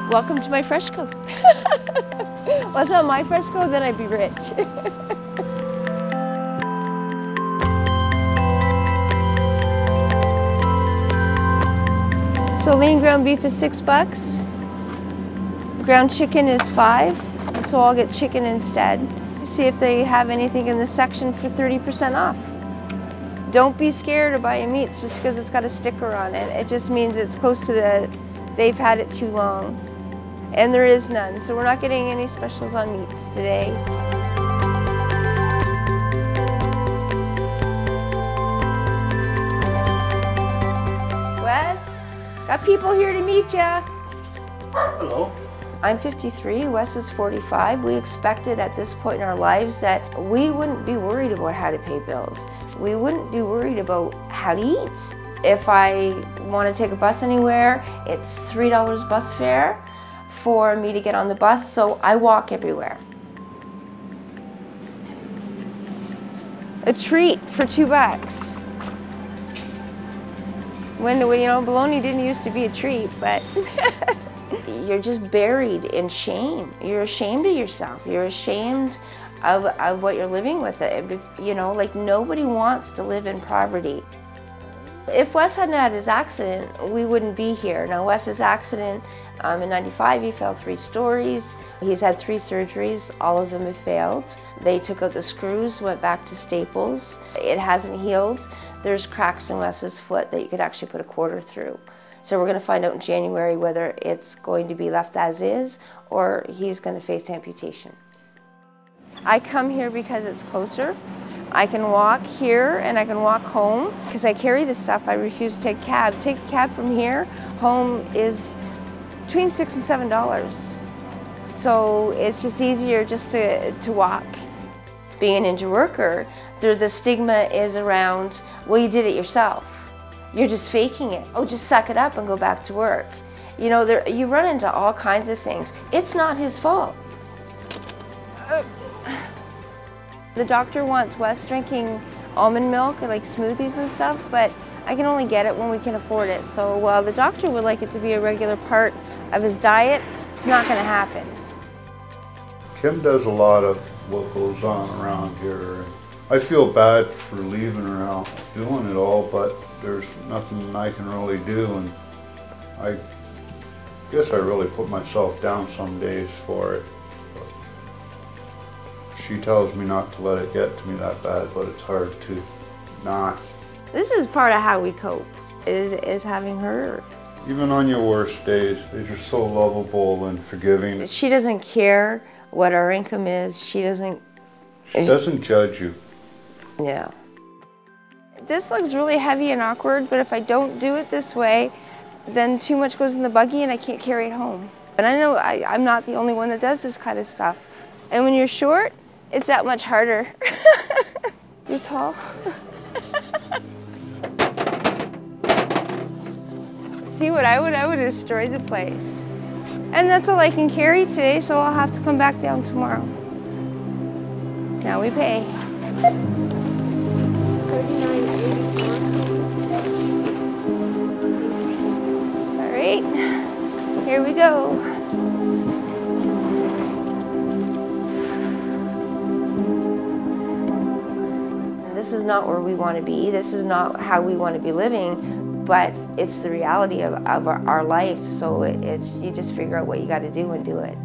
Welcome to my fresh code. Well, it's not my fresh code, then I'd be rich. So lean ground beef is $6. Ground chicken is $5, so I'll get chicken instead. See if they have anything in this section for 30% off. Don't be scared of buying meats just because it's got a sticker on it. It just means it's close to they've had it too long. And there is none, so we're not getting any specials on meats today. Wes, got people here to meet ya. Hello. I'm 53, Wes is 45. We expected at this point in our lives that we wouldn't be worried about how to pay bills. We wouldn't be worried about how to eat. If I want to take a bus anywhere, it's $3 bus fare for me to get on the bus, so I walk everywhere. A treat for $2. When, you know, bologna didn't used to be a treat, but you're just buried in shame. You're ashamed of yourself. You're ashamed of what you're living with. You know, like nobody wants to live in poverty. If Wes hadn't had his accident, we wouldn't be here. Now, Wes's accident in '95, he fell 3 stories. He's had 3 surgeries. All of them have failed. They took out the screws, went back to staples. It hasn't healed. There's cracks in Wes's foot that you could actually put a quarter through. So we're going to find out in January whether it's going to be left as is or he's going to face amputation. I come here because it's closer. I can walk here and I can walk home because I carry this stuff. I refuse to take a cab. Take a cab from here home is between $6 and $7. So it's just easier just to walk. Being an injured worker, the stigma is around, well, you did it yourself. You're just faking it. Oh, just suck it up and go back to work. You know, you run into all kinds of things. It's not his fault. The doctor wants Wes drinking almond milk and like smoothies and stuff, but I can only get it when we can afford it. So while the doctor would like it to be a regular part of his diet, it's not going to happen. Kim does a lot of what goes on around here. I feel bad for leaving her out doing it all, but there's nothing I can really do, and I guess I really put myself down some days for it. She tells me not to let it get to me that bad, but it's hard to not. This is part of how we cope, is having her. Even on your worst days, they're just so lovable and forgiving. She doesn't care what our income is. She doesn't judge you. Yeah. This looks really heavy and awkward, but if I don't do it this way, then too much goes in the buggy and I can't carry it home. But I know I'm not the only one that does this kind of stuff. And when you're short, it's that much harder. You're tall. See what I would destroy the place. And that's all I can carry today, so I'll have to come back down tomorrow. Now we pay. All right, here we go. This is not where we want to be. This is not how we want to be living, but it's the reality of our life. So you just figure out what you got to do and do it.